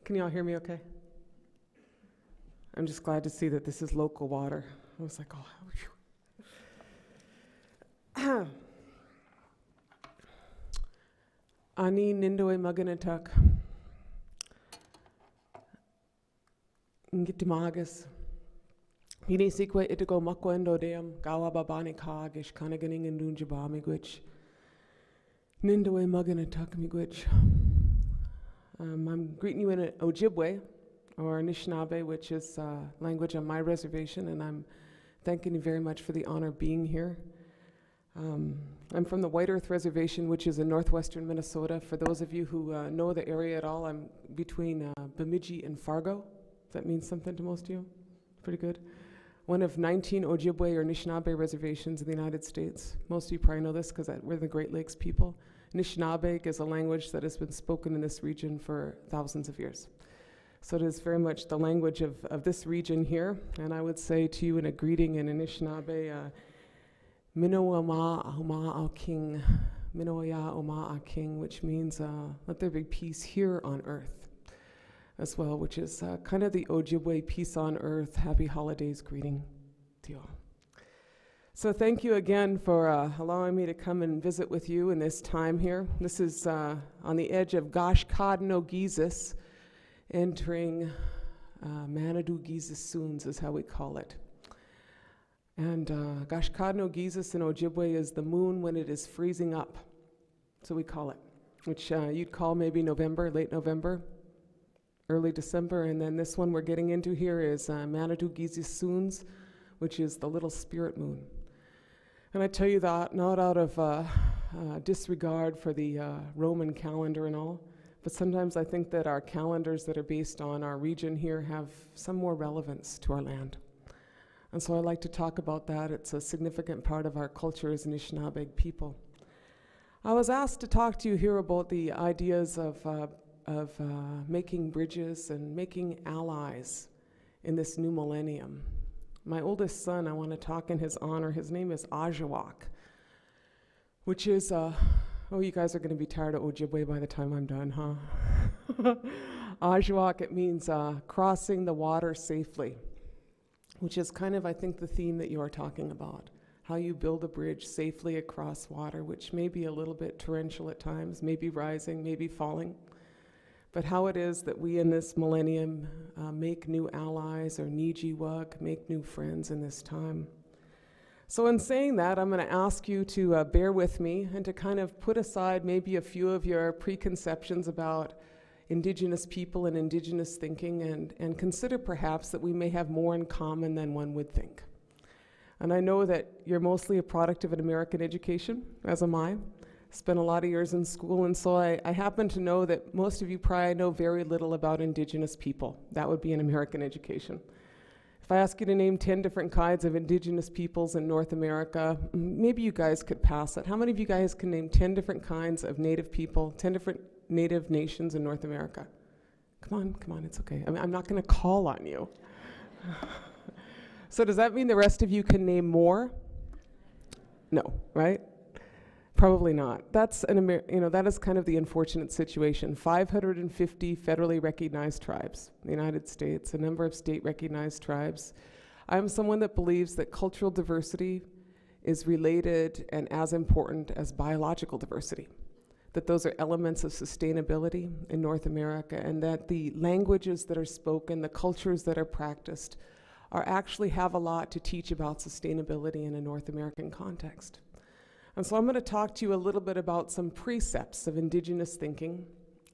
Can you all hear me okay? I'm just glad to see that this is local water. I was like, oh, phew. Ani nindoe maganatak. Ngitimagas. Hini sikwe itiko makwendo deam gawa babani kagish kanaganing and dunjabami gwich. Nindoe maganatak migwich. I'm greeting you in Ojibwe, or Anishinaabe, which is language on my reservation, and I'm thanking you very much for the honor of being here. I'm from the White Earth Reservation, which is in northwestern Minnesota. For those of you who know the area at all, I'm between Bemidji and Fargo. Does that mean something to most of you? Pretty good. One of 19 Ojibwe or Anishinaabe reservations in the United States. Most of you probably know this because we're the Great Lakes people. Anishinaabe is a language that has been spoken in this region for thousands of years. So it is very much the language of this region here. And I would say to you in a greeting in Anishinaabe, Minoa ma ahuma al king, Minoa ya oma al king, which means let there be peace here on earth as well, which is kind of the Ojibwe peace on earth, happy holidays greeting to you all. So thank you again for allowing me to come and visit with you in this time here. This is on the edge of Gashkadno-Gizis, entering Manitou-Gizis-Soons is how we call it. And Gashkadno-Gizis in Ojibwe is the moon when it is freezing up, so we call it, which you'd call maybe November, late November, early December. And then this one we're getting into here is Manitou-Gizis-Soons, which is the little spirit moon. And I tell you that not out of disregard for the Roman calendar and all, but sometimes I think that our calendars that are based on our region here have some more relevance to our land. And so I like to talk about that. It's a significant part of our culture as Anishinaabe people. I was asked to talk to you here about the ideas of making bridges and making allies in this new millennium. My oldest son, I want to talk in his honor. His name is Ajawak, which is, oh, you guys are going to be tired of Ojibwe by the time I'm done, huh? Ajawak, it means crossing the water safely, which is kind of, I think, the theme that you are talking about. How you build a bridge safely across water, which may be a little bit torrential at times, maybe rising, maybe falling. But how it is that we in this millennium make new allies or nijiwak, make new friends in this time. So in saying that, I'm going to ask you to bear with me and to kind of put aside maybe a few of your preconceptions about Indigenous people and Indigenous thinking and consider perhaps that we may have more in common than one would think. And I know that you're mostly a product of an American education, as am I. Spent a lot of years in school, and so I happen to know that most of you probably know very little about Indigenous people. That would be an American education. If I ask you to name 10 different kinds of Indigenous peoples in North America, maybe you guys could pass it. How many of you guys can name 10 different kinds of Native people, 10 different Native nations in North America? Come on, it's okay. I mean, I'm not going to call on you. So does that mean the rest of you can name more? No, right? Probably not. That's that is kind of the unfortunate situation. 550 federally recognized tribes in the United States, a number of state recognized tribes. I'm someone that believes that cultural diversity is related and as important as biological diversity, that those are elements of sustainability in North America, and that the languages that are spoken, the cultures that are practiced, actually have a lot to teach about sustainability in a North American context. And so I'm going to talk to you a little bit about some precepts of Indigenous thinking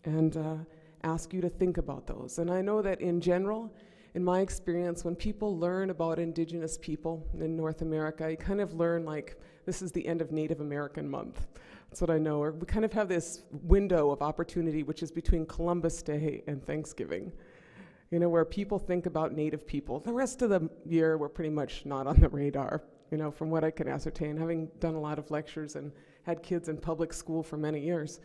and ask you to think about those. And I know that in general, in my experience, when people learn about Indigenous people in North America, you kind of learn like this is the end of Native American Month. That's what I know. Or we kind of have this window of opportunity, which is between Columbus Day and Thanksgiving, where people think about Native people. The rest of the year, we're pretty much not on the radar. From what I can ascertain, having done a lot of lectures and had kids in public school for many years.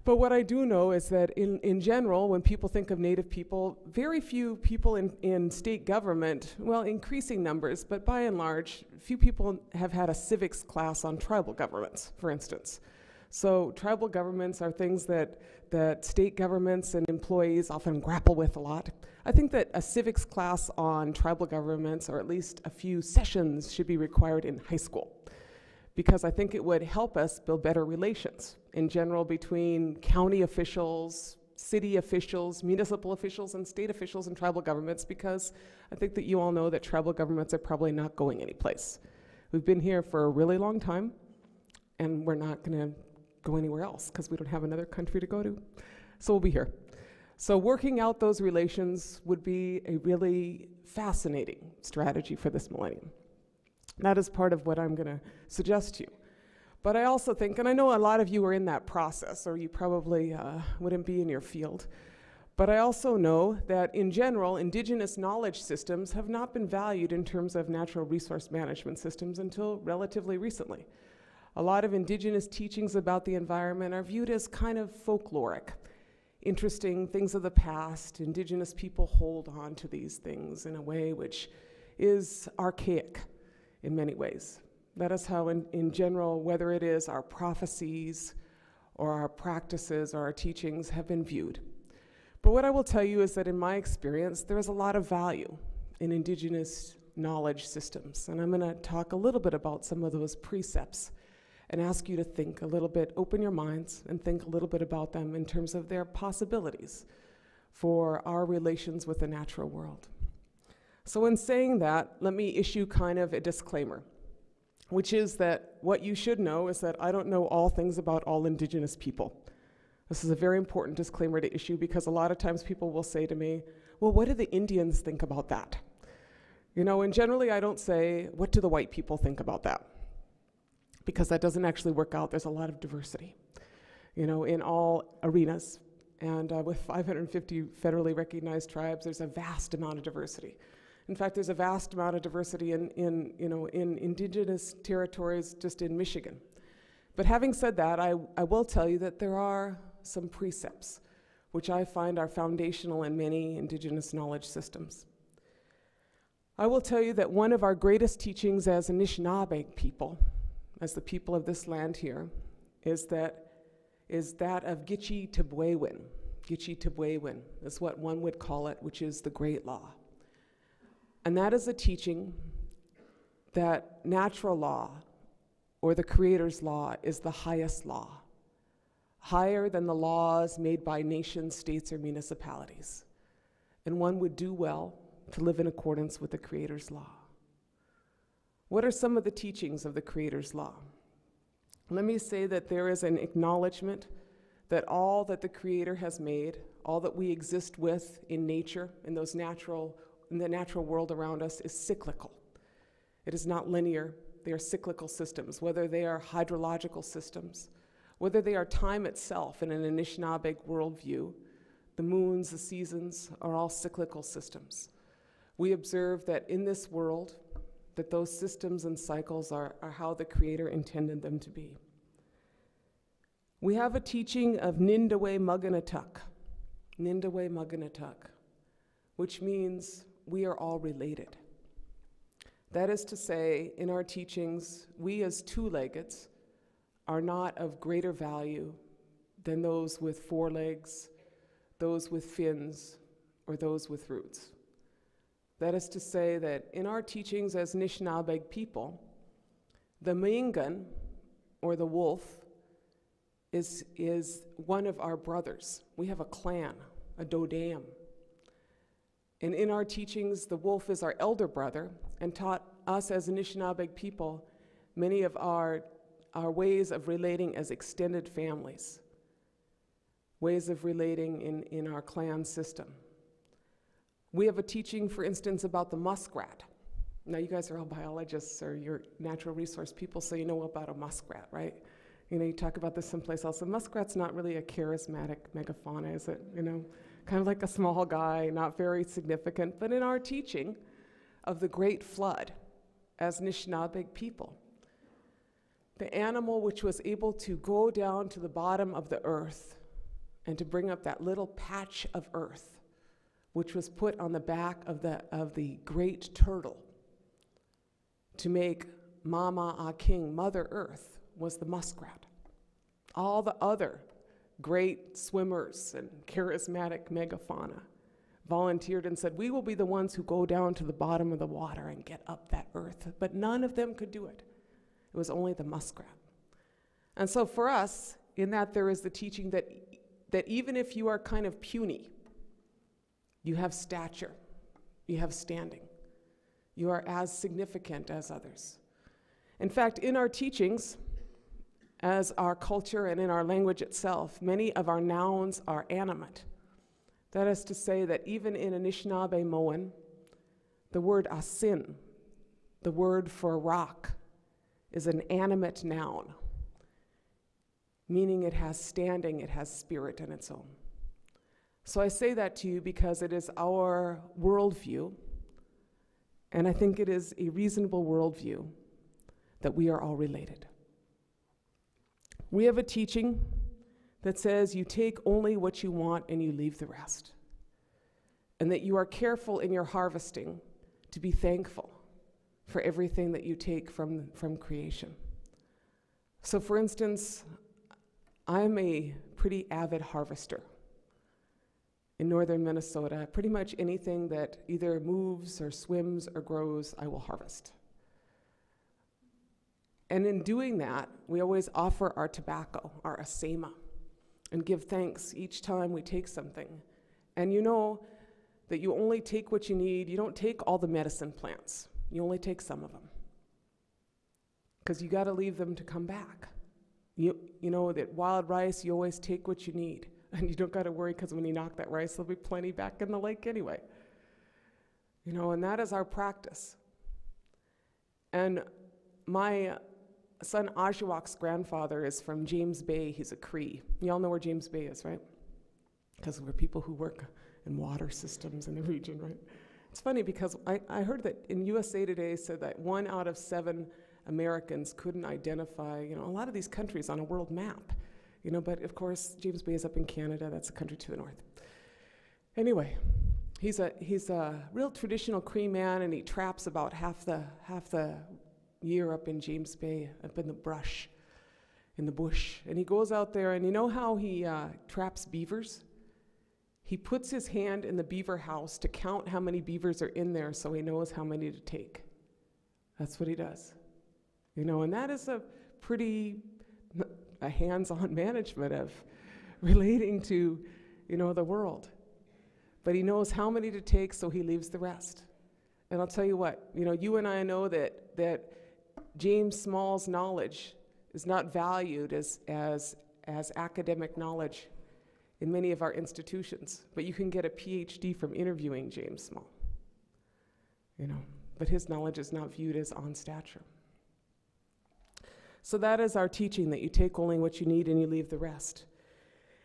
But what I do know is that in general, when people think of Native people, very few people in state government, well, increasing numbers, but by and large, few people have had a civics class on tribal governments, for instance. So tribal governments are things that state governments and employees often grapple with a lot. I think that a civics class on tribal governments, or at least a few sessions, should be required in high school, because I think it would help us build better relations in general between county officials, city officials, municipal officials, and state officials and tribal governments, because I think that you all know that tribal governments are probably not going anyplace. We've been here for a really long time, and we're not going to go anywhere else because we don't have another country to go to. So we'll be here. So working out those relations would be a really fascinating strategy for this millennium. That is part of what I'm going to suggest to you. But I also think, and I know a lot of you are in that process, or you probably wouldn't be in your field, but I also know that in general, indigenous knowledge systems have not been valued in terms of natural resource management systems until relatively recently. A lot of indigenous teachings about the environment are viewed as kind of folkloric, interesting things of the past. Indigenous people hold on to these things in a way which is archaic in many ways. That is how in general, whether it is our prophecies or our practices or our teachings have been viewed. But what I will tell you is that in my experience, there is a lot of value in indigenous knowledge systems. And I'm going to talk a little bit about some of those precepts and ask you to think a little bit, open your minds and think a little bit about them in terms of their possibilities for our relations with the natural world. So in saying that, let me issue kind of a disclaimer, which is that what you should know is that I don't know all things about all indigenous people. This is a very important disclaimer to issue, because a lot of times people will say to me, well, what do the Indians think about that? You know, and generally I don't say, what do the white people think about that? Because that doesn't actually work out. There's a lot of diversity, you know, in all arenas. And with 550 federally recognized tribes, there's a vast amount of diversity. In fact, there's a vast amount of diversity in indigenous territories just in Michigan. But having said that, I will tell you that there are some precepts which I find are foundational in many indigenous knowledge systems. I will tell you that one of our greatest teachings as Anishinaabe people, as the people of this land here, is that of Gitchi Tibwewin. Gitchi Tibwewin is what one would call it, which is the great law. And that is a teaching that natural law, or the Creator's law, is the highest law, higher than the laws made by nations, states, or municipalities. And one would do well to live in accordance with the Creator's law. What are some of the teachings of the Creator's law? Let me say that there is an acknowledgement that all that the Creator has made, all that we exist with in nature, in the natural world around us, is cyclical. It is not linear. They are cyclical systems, whether they are hydrological systems, whether they are time itself in an Anishinaabe worldview. The moons, the seasons are all cyclical systems. We observe that in this world, that those systems and cycles are how the Creator intended them to be. We have a teaching of Nindawe Muganatuk, which means we are all related. That is to say, in our teachings, we as two-leggeds are not of greater value than those with four legs, those with fins, or those with roots. That is to say that in our teachings as Anishinaabe people, the Mingan, or the wolf, is one of our brothers. We have a clan, a dodam. And in our teachings, the wolf is our elder brother and taught us as Anishinaabe people many of our ways of relating as extended families, ways of relating in our clan system. We have a teaching, for instance, about the muskrat. Now, you guys are all biologists or you're natural resource people, so you know about a muskrat, right? You know, you talk about this someplace else. The muskrat's not really a charismatic megafauna, is it? You know, kind of like a small guy, not very significant. But in our teaching of the Great Flood as Anishinaabe people, the animal which was able to go down to the bottom of the earth and to bring up that little patch of earth, which was put on the back of the great turtle to make Mama King, Mother Earth, was the muskrat. all the other great swimmers and charismatic megafauna volunteered and said, we will be the ones who go down to the bottom of the water and get up that earth. But none of them could do it. It was only the muskrat. And so for us, in that there is the teaching that even if you are kind of puny, you have stature, you have standing. You are as significant as others. In fact, in our teachings, as our culture and in our language itself, many of our nouns are animate. That is to say that even in Anishinaabe-Moan, the word asin, the word for rock, is an animate noun, meaning it has standing, it has spirit in its own. So I say that to you because it is our worldview, and I think it is a reasonable worldview that we are all related. We have a teaching that says you take only what you want and you leave the rest, and that you are careful in your harvesting to be thankful for everything that you take from creation. So for instance, I'm a pretty avid harvester. In northern Minnesota, pretty much anything that either moves or swims or grows, I will harvest. And in doing that, we always offer our tobacco, our asema, and give thanks each time we take something. And you know that you only take what you need. You don't take all the medicine plants. You only take some of them. Because you got to leave them to come back. You know that wild rice, you always take what you need. And you don't got to worry, because when you knock that rice, there'll be plenty back in the lake anyway. You know, and that is our practice. And my son Ajuak's grandfather is from James Bay. He's a Cree. You all know where James Bay is, right? Because we're people who work in water systems in the region, right? It's funny because I heard that in USA Today said that 1 out of 7 Americans couldn't identify, a lot of these countries on a world map. But of course, James Bay is up in Canada. That's a country to the north. Anyway, he's a real traditional Cree man, and he traps about half the year up in James Bay, up in the brush, in the bush. And he goes out there, and you know how he traps beavers? He puts his hand in the beaver house to count how many beavers are in there so he knows how many to take. That's what he does. And that is a pretty hands-on management of relating to, the world. But he knows how many to take, so he leaves the rest. And I'll tell you what, you and I know that James Small's knowledge is not valued as academic knowledge in many of our institutions, but you can get a PhD from interviewing James Small, but his knowledge is not viewed as on stature. So that is our teaching, that you take only what you need and you leave the rest.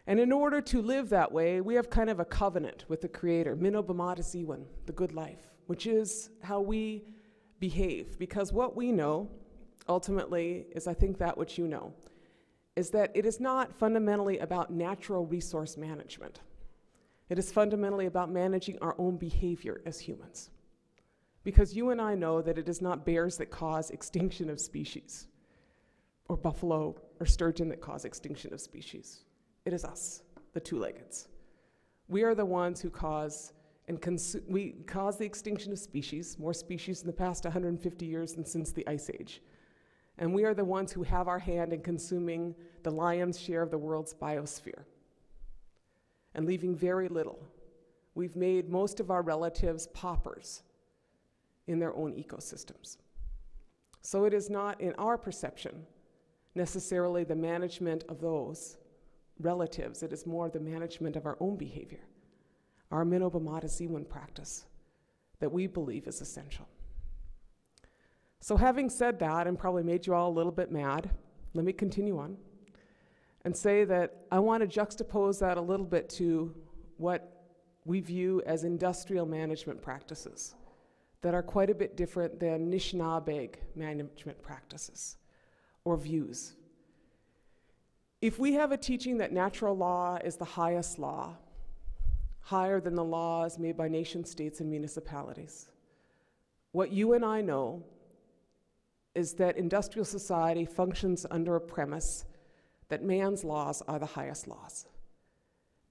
And in order to live that way, we have kind of a covenant with the Creator, Mino Bamata Ziwan, the good life, which is how we behave. Because what we know, ultimately, is I think that which you know, is that it is not fundamentally about natural resource management. It is fundamentally about managing our own behavior as humans. Because you and I know that it is not bears that cause extinction of species, or buffalo or sturgeon that cause extinction of species. It is us, the two-leggeds. We are the ones who cause the extinction of species, more species in the past 150 years than since the Ice Age. And we are the ones who have our hand in consuming the lion's share of the world's biosphere and leaving very little. We've made most of our relatives paupers in their own ecosystems. So it is not, in our perception, necessarily the management of those relatives. It is more the management of our own behavior, our Mino Bamata Ziwan practice that we believe is essential. So having said that, and probably made you all a little bit mad, let me continue on and say that I want to juxtapose that a little bit to what we view as industrial management practices that are quite a bit different than Anishinaabe management practices or views. If we have a teaching that natural law is the highest law, higher than the laws made by nation states and municipalities, what you and I know is that industrial society functions under a premise that man's laws are the highest laws.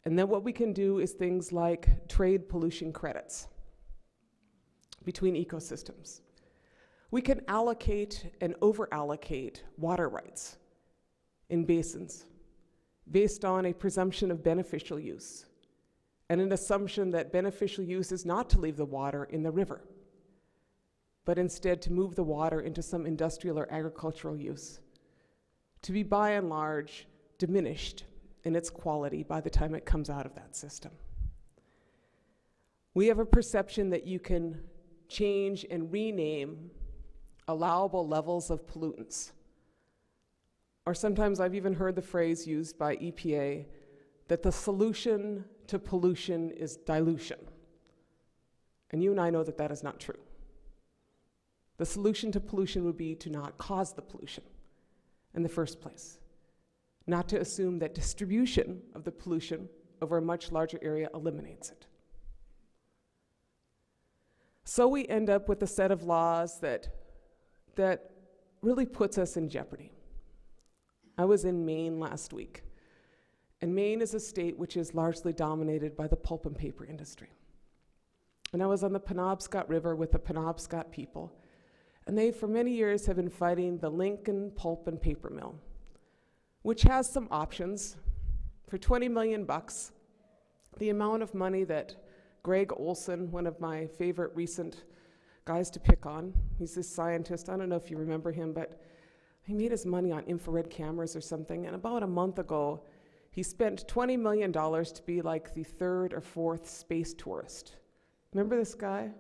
And then what we can do is things like trade pollution credits between ecosystems. We can allocate and over-allocate water rights in basins based on a presumption of beneficial use and an assumption that beneficial use is not to leave the water in the river, but instead to move the water into some industrial or agricultural use, to be by and large diminished in its quality by the time it comes out of that system. We have a perception that you can change and rename allowable levels of pollutants. Or sometimes I've even heard the phrase used by EPA that the solution to pollution is dilution. And you and I know that that is not true. The solution to pollution would be to not cause the pollution in the first place, not to assume that distribution of the pollution over a much larger area eliminates it. So we end up with a set of laws that really puts us in jeopardy. I was in Maine last week, and Maine is a state which is largely dominated by the pulp and paper industry. And I was on the Penobscot River with the Penobscot people, and they for many years have been fighting the Lincoln Pulp and Paper Mill, which has some options. For 20 million bucks, the amount of money that Greg Olson, one of my favorite recent guys to pick on, he's this scientist, I don't know if you remember him, but he made his money on infrared cameras or something, and about a month ago, he spent $20 million to be like the third or fourth space tourist. Remember this guy?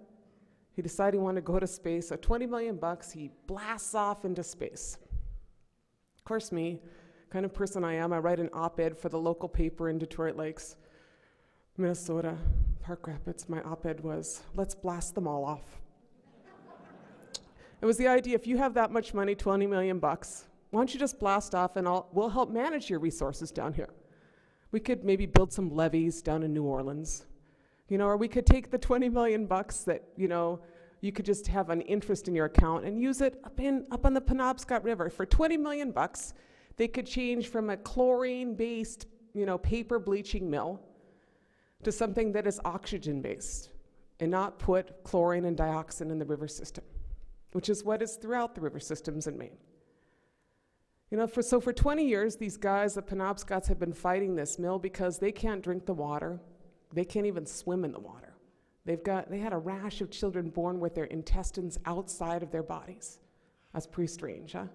He decided he wanted to go to space, so 20 million bucks, he blasts off into space. Of course, me, kind of person I am, I write an op-ed for the local paper in Detroit Lakes, Minnesota, Park Rapids. My op-ed was, let's blast them all off. It was the idea, if you have that much money, 20 million bucks, why don't you just blast off and we'll help manage your resources down here. We could maybe build some levees down in New Orleans, or we could take the 20 million bucks that, you could just have an interest in your account and use it up on the Penobscot River. For 20 million bucks, they could change from a chlorine-based, paper bleaching mill to something that is oxygen-based and not put chlorine and dioxin in the river system, which is what is throughout the river systems in Maine. For 20 years, these guys, the Penobscots, have been fighting this mill because they can't drink the water. They can't even swim in the water. They had a rash of children born with their intestines outside of their bodies. That's pretty strange, huh?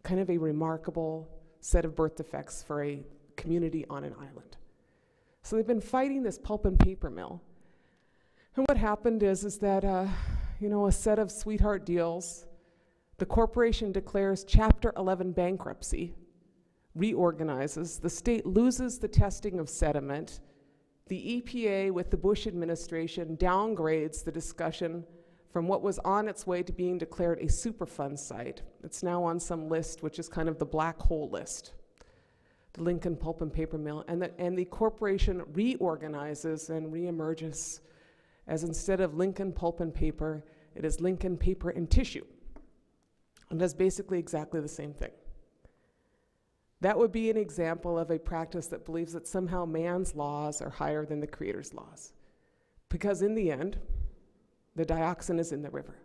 Kind of a remarkable set of birth defects for a community on an island. So they've been fighting this pulp and paper mill. And what happened is that, a set of sweetheart deals, the corporation declares Chapter 11 bankruptcy, reorganizes, the state loses the testing of sediment, the EPA with the Bush administration downgrades the discussion from what was on its way to being declared a Superfund site. It's now on some list, which is kind of the black hole list, the Lincoln Pulp and Paper Mill, and the corporation reorganizes and reemerges as instead of Lincoln Pulp and Paper, it is Lincoln Paper and Tissue, and does basically exactly the same thing. That would be an example of a practice that believes that somehow man's laws are higher than the Creator's laws. Because in the end, the dioxin is in the river.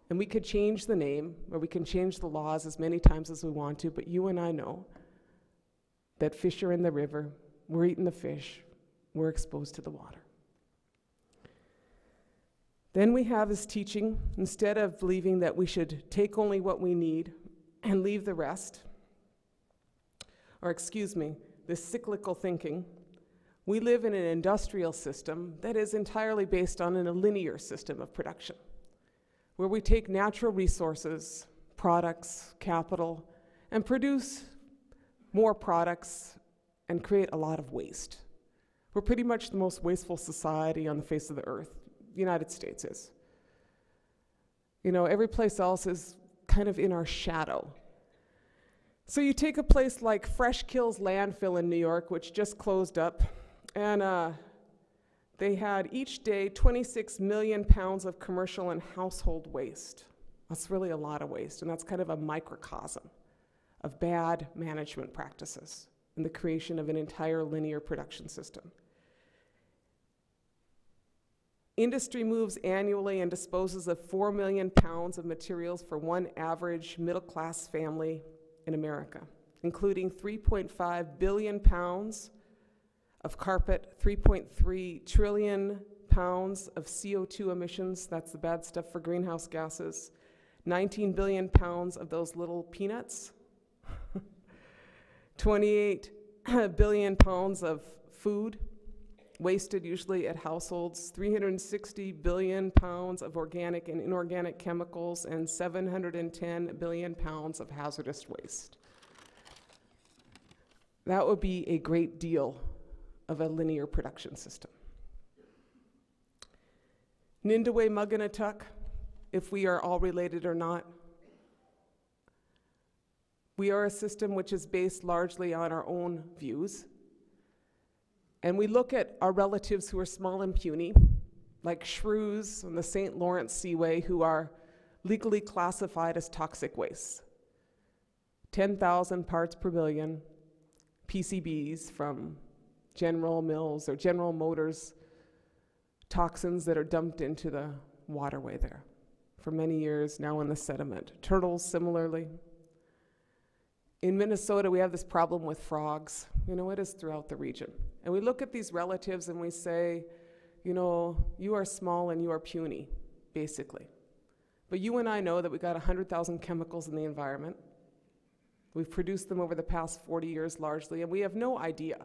And we could change the name, or we can change the laws as many times as we want to, but you and I know that fish are in the river, we're eating the fish, we're exposed to the water. Then we have this teaching, instead of believing that we should take only what we need and leave the rest, this cyclical thinking, we live in an industrial system that is entirely based on a linear system of production, where we take natural resources, products, capital, and produce more products and create a lot of waste. We're pretty much the most wasteful society on the face of the earth. The United States is. Every place else is kind of in our shadow. So you take a place like Fresh Kills landfill in New York, which just closed up, and they had each day 26 million pounds of commercial and household waste. That's really a lot of waste, and that's kind of a microcosm of bad management practices and the creation of an entire linear production system. Industry moves annually and disposes of 4 million pounds of materials for one average middle-class family in America, including 3.5 billion pounds of carpet, 3.3 trillion pounds of CO2 emissions, that's the bad stuff for greenhouse gases, 19 billion pounds of those little peanuts, 28 billion pounds of food, wasted usually at households, 360 billion pounds of organic and inorganic chemicals, and 710 billion pounds of hazardous waste. That would be a great deal of a linear production system. Nindawe Muganatuk, if we are all related or not, we are a system which is based largely on our own views. And we look at our relatives who are small and puny, like shrews on the St. Lawrence Seaway, who are legally classified as toxic waste. 10,000 parts per billion PCBs from General Mills or General Motors toxins that are dumped into the waterway there for many years now in the sediment. Turtles, similarly. In Minnesota, we have this problem with frogs. You know, it is throughout the region. And we look at these relatives and we say, you know, you are small and you are puny, basically. But you and I know that we got 100,000 chemicals in the environment. We've produced them over the past 40 years largely, and we have no idea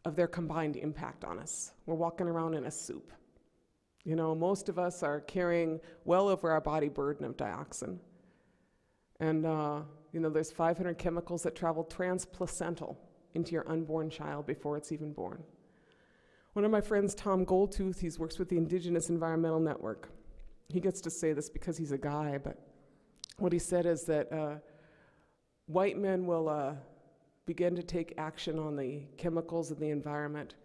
of their combined impact on us. We're walking around in a soup. You know, most of us are carrying well over our body burden of dioxin. And, you know, there's 500 chemicals that travel transplacental into your unborn child before it's even born. One of my friends, Tom Goldtooth, he works with the Indigenous Environmental Network. He gets to say this because he's a guy, but what he said is that white men will begin to take action on the chemicals in the environment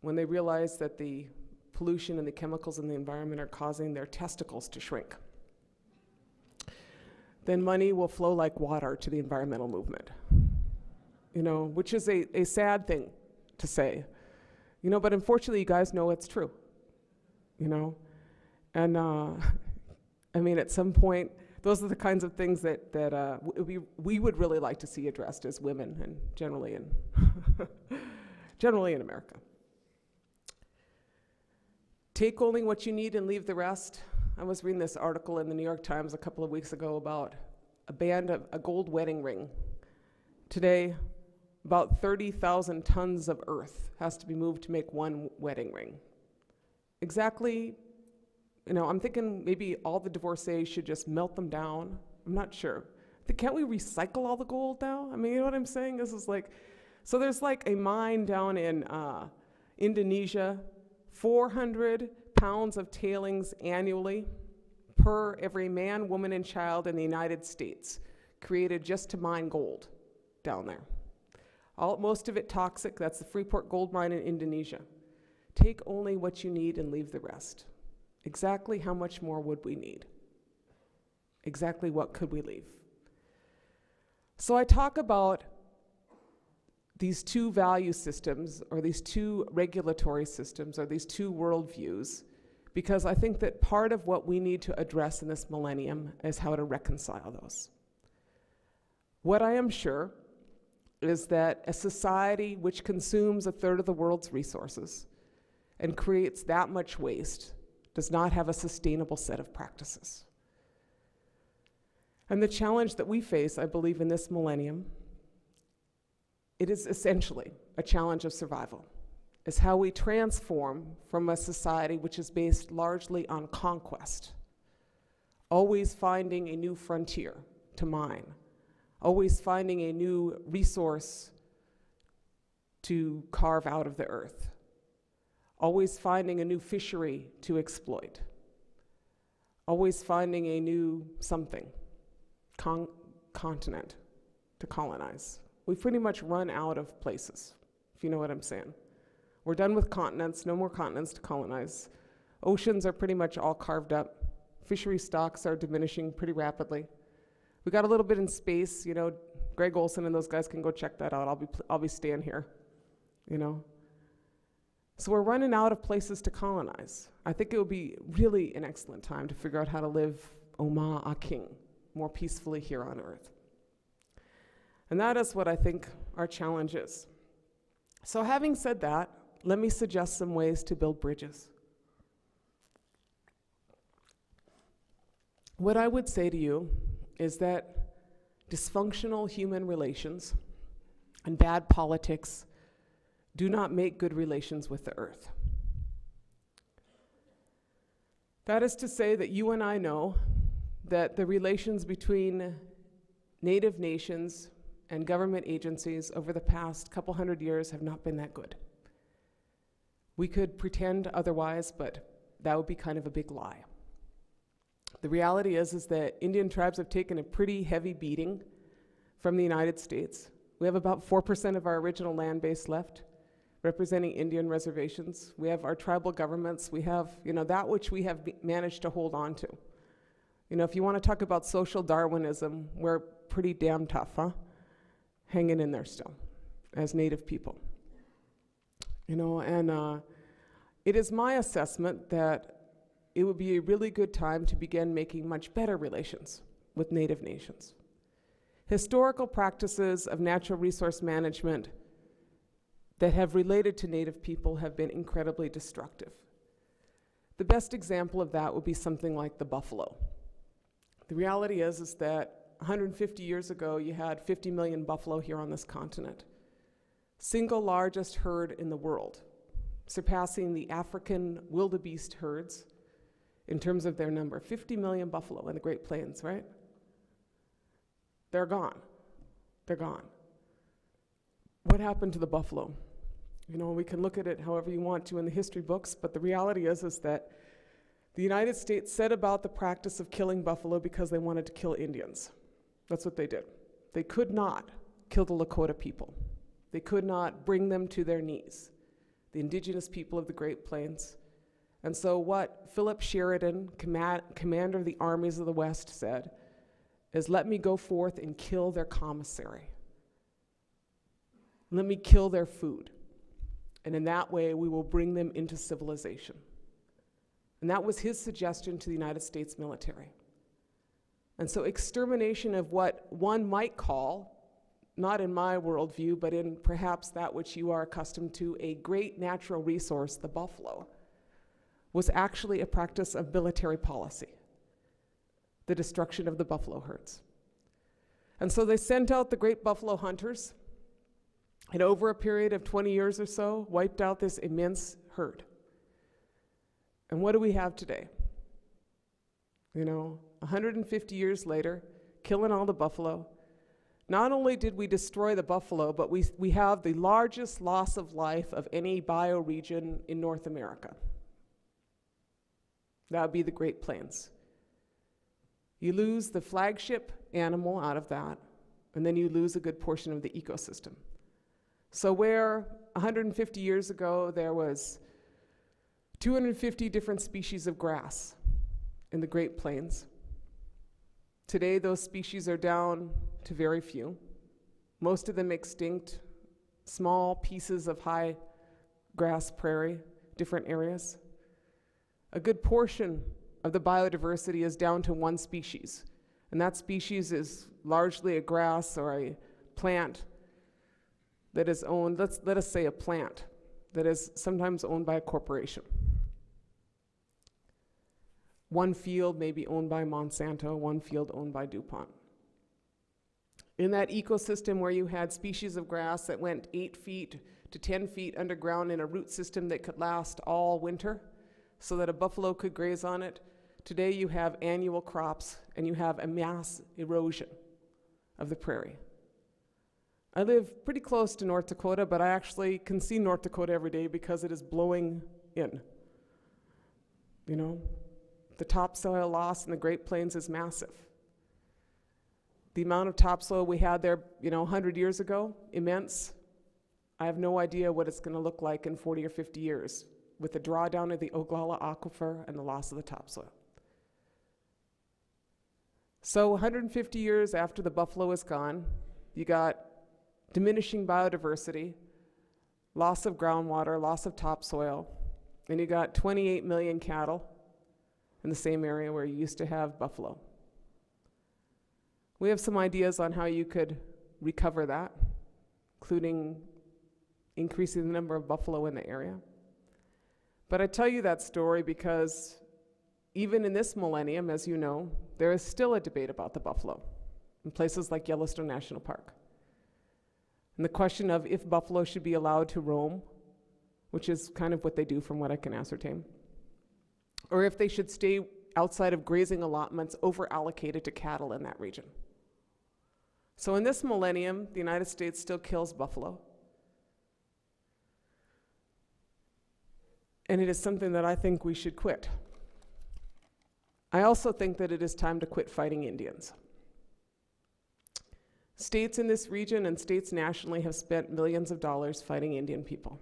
when they realize that the pollution and the chemicals in the environment are causing their testicles to shrink. Then money will flow like water to the environmental movement. You know, which is a sad thing to say, you know, but unfortunately you guys know it's true, you know? And I mean, at some point, those are the kinds of things that we would really like to see addressed as women and generally in, generally in America. Take only what you need and leave the rest. I was reading this article in the New York Times a couple of weeks ago about a gold wedding ring. Today, about 30,000 tons of earth has to be moved to make one wedding ring. Exactly, you know, I'm thinking maybe all the divorcees should just melt them down. I'm not sure. Can't we recycle all the gold now? I mean, you know what I'm saying? This is like, so there's like a mine down in Indonesia, 400 pounds of tailings annually per every man, woman, and child in the United States, created just to mine gold down there. Most of it toxic. That's the Freeport gold mine in Indonesia. Take only what you need and leave the rest. Exactly how much more would we need? Exactly what could we leave? So I talk about these two value systems, or these two regulatory systems, or these two worldviews, because I think that part of what we need to address in this millennium is how to reconcile those. What I am sure is that a society which consumes 1/3 of the world's resources and creates that much waste does not have a sustainable set of practices. And the challenge that we face, I believe, in this millennium, it is essentially a challenge of survival. Is how we transform from a society which is based largely on conquest, always finding a new frontier to mine, always finding a new resource to carve out of the earth, always finding a new fishery to exploit, always finding a new something, continent to colonize. We've pretty much run out of places, if you know what I'm saying. We're done with continents, no more continents to colonize. Oceans are pretty much all carved up. Fishery stocks are diminishing pretty rapidly. We got a little bit in space, you know, Greg Olson and those guys can go check that out. I'll be staying here, you know. So we're running out of places to colonize. I think it would be really an excellent time to figure out how to live Oma a King more peacefully here on Earth. And that is what I think our challenge is. So having said that, let me suggest some ways to build bridges. What I would say to you is that dysfunctional human relations and bad politics do not make good relations with the earth. That is to say that you and I know that the relations between Native nations and government agencies over the past couple hundred years have not been that good. We could pretend otherwise, but that would be kind of a big lie. The reality is that Indian tribes have taken a pretty heavy beating from the United States. We have about 4% of our original land base left, representing Indian reservations. We have our tribal governments. We have, you know, that which we have managed to hold on to. You know, if you want to talk about social Darwinism, we're pretty damn tough, huh? Hanging in there still as Native people. You know, and it is my assessment that it would be a really good time to begin making much better relations with Native nations. Historical practices of natural resource management that have related to Native people have been incredibly destructive. The best example of that would be something like the buffalo. The reality is that 150 years ago, you had 50 million buffalo here on this continent. Single largest herd in the world, surpassing the African wildebeest herds in terms of their number. 50 million buffalo in the Great Plains, right? They're gone. They're gone. What happened to the buffalo? You know, we can look at it however you want to in the history books, but the reality is that the United States set about the practice of killing buffalo because they wanted to kill Indians. That's what they did. They could not kill the Lakota people. They could not bring them to their knees, the indigenous people of the Great Plains. And so what Philip Sheridan, commander of the armies of the West, said is, let me go forth and kill their commissary. Let me kill their food. And in that way, we will bring them into civilization. And that was his suggestion to the United States military. And so extermination of what one might call, not in my worldview, but in perhaps that which you are accustomed to, a great natural resource, the buffalo, was actually a practice of military policy, the destruction of the buffalo herds. And so they sent out the great buffalo hunters, and over a period of 20 years or so, wiped out this immense herd. And what do we have today? You know, 150 years later, killing all the buffalo. Not only did we destroy the buffalo, but we have the largest loss of life of any bioregion in North America. That would be the Great Plains. You lose the flagship animal out of that, and then you lose a good portion of the ecosystem. So where 150 years ago there was 250 different species of grass in the Great Plains, today those species are down to very few. Most of them extinct, small pieces of high grass prairie, different areas. A good portion of the biodiversity is down to one species, and that species is largely a grass or a plant that is owned, let us say a plant, that is sometimes owned by a corporation. One field may be owned by Monsanto, one field owned by DuPont. In that ecosystem where you had species of grass that went 8 feet to 10 feet underground in a root system that could last all winter so that a buffalo could graze on it, today you have annual crops and you have a mass erosion of the prairie. I live pretty close to North Dakota, but I actually can see North Dakota every day because it is blowing in. You know, the topsoil loss in the Great Plains is massive. The amount of topsoil we had there, 100 years ago, immense. I have no idea what it's going to look like in 40 or 50 years with the drawdown of the Oglala Aquifer and the loss of the topsoil. So 150 years after the buffalo is gone, you got diminishing biodiversity, loss of groundwater, loss of topsoil, and you got 28 million cattle in the same area where you used to have buffalo. We have some ideas on how you could recover that, including increasing the number of buffalo in the area. But I tell you that story because even in this millennium, as you know, there is still a debate about the buffalo in places like Yellowstone National Park. And the question of if buffalo should be allowed to roam, which is kind of what they do from what I can ascertain, or if they should stay outside of grazing allotments over-allocated to cattle in that region. So in this millennium, the United States still kills buffalo. And it is something that I think we should quit. I also think that it is time to quit fighting Indians. States in this region and states nationally have spent millions of dollars fighting Indian people.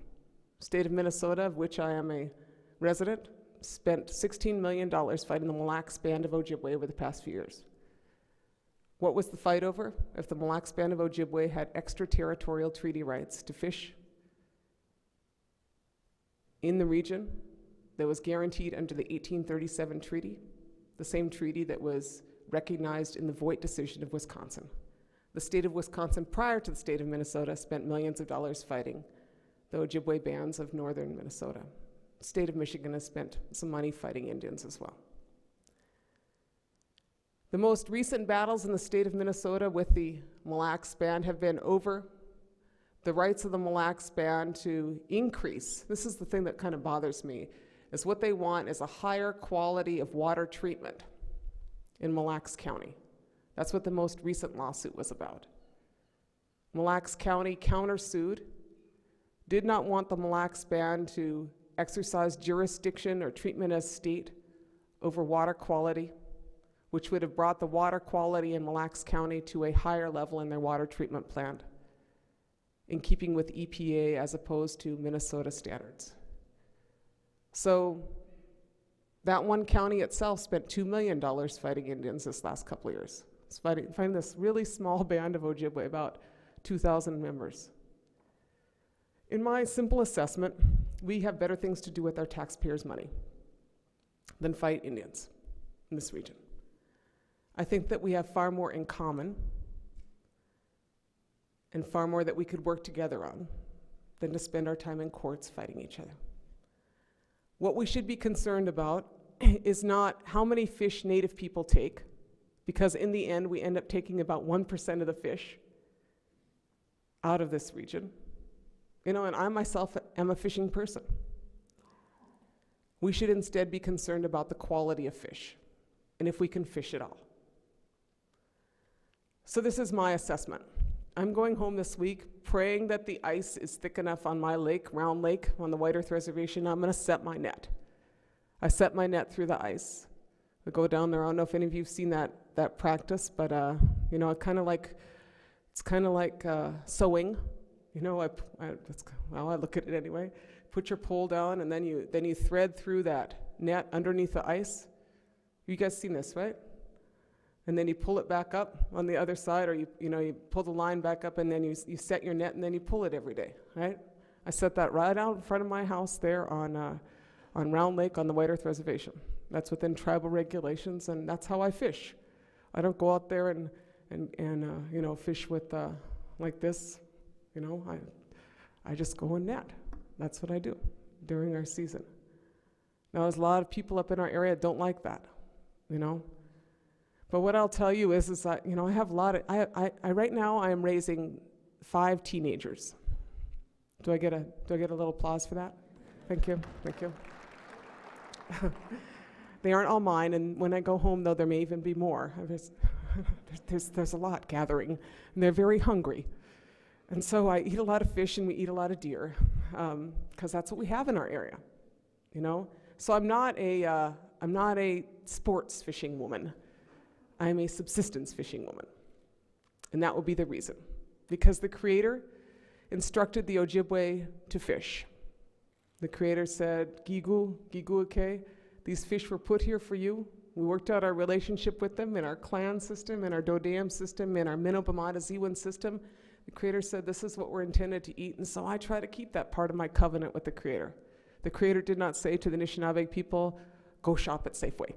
State of Minnesota, of which I am a resident, spent $16 million fighting the Mille Lacs Band of Ojibwe over the past few years. What was the fight over? If the Mille Lacs Band of Ojibwe had extraterritorial treaty rights to fish in the region that was guaranteed under the 1837 treaty, the same treaty that was recognized in the Voigt decision of Wisconsin. The state of Wisconsin, prior to the state of Minnesota, spent millions of dollars fighting the Ojibwe bands of northern Minnesota. The state of Michigan has spent some money fighting Indians as well. The most recent battles in the state of Minnesota with the Mille Lacs Band have been over the rights of the Mille Lacs Band to increase. This is the thing that kind of bothers me, is what they want is a higher quality of water treatment in Mille Lacs County. That's what the most recent lawsuit was about. Mille Lacs County countersued, did not want the Mille Lacs Band to exercise jurisdiction or treatment as state over water quality, which would have brought the water quality in Mille Lacs County to a higher level in their water treatment plant, in keeping with EPA as opposed to Minnesota standards. So that one county itself spent $2 million fighting Indians this last couple of years. It's fighting this really small band of Ojibwe, about 2,000 members. In my simple assessment, we have better things to do with our taxpayers' money than fight Indians in this region. I think that we have far more in common and far more that we could work together on than to spend our time in courts fighting each other. What we should be concerned about is not how many fish Native people take, because in the end we end up taking about 1% of the fish out of this region. You know, and I myself am a fishing person. We should instead be concerned about the quality of fish and if we can fish at all. So this is my assessment. I'm going home this week praying that the ice is thick enough on my lake, Round Lake, on the White Earth Reservation. I'm gonna set my net. I set my net through the ice. I go down there. I don't know if any of you've seen that practice, but you know, it's kind of like sewing. You know, I look at it anyway. Put your pole down, and then you thread through that net underneath the ice. You guys seen this, right? And then you pull it back up on the other side, or you pull the line back up, and then you set your net, and then you pull it every day, right? I set that right out in front of my house there on Round Lake on the White Earth Reservation. That's within tribal regulations, and that's how I fish. I don't go out there and fish with like this. You know, I just go and net. That's what I do during our season. Now, there's a lot of people up in our area that don't like that, you know. But what I'll tell you is that, you know, I have a lot of, I right now I am raising 5 teenagers. Do I get a little applause for that? Thank you. They aren't all mine, and when I go home, though, there may even be more. There's a lot gathering, and they're very hungry. And so I eat a lot of fish, and we eat a lot of deer, because that's what we have in our area, you know. So I'm not a sports fishing woman. I'm a subsistence fishing woman, and that will be the reason, because the Creator instructed the Ojibwe to fish. The Creator said, "Gigu, gigu ake." These fish were put here for you We worked out our relationship with them in our clan system, in our Dodam system, in our Minopamata Ziwan system. The Creator said, this is what we're intended to eat, and so I try to keep that part of my covenant with the Creator. The Creator did not say to the Anishinaabe people, go shop at Safeway.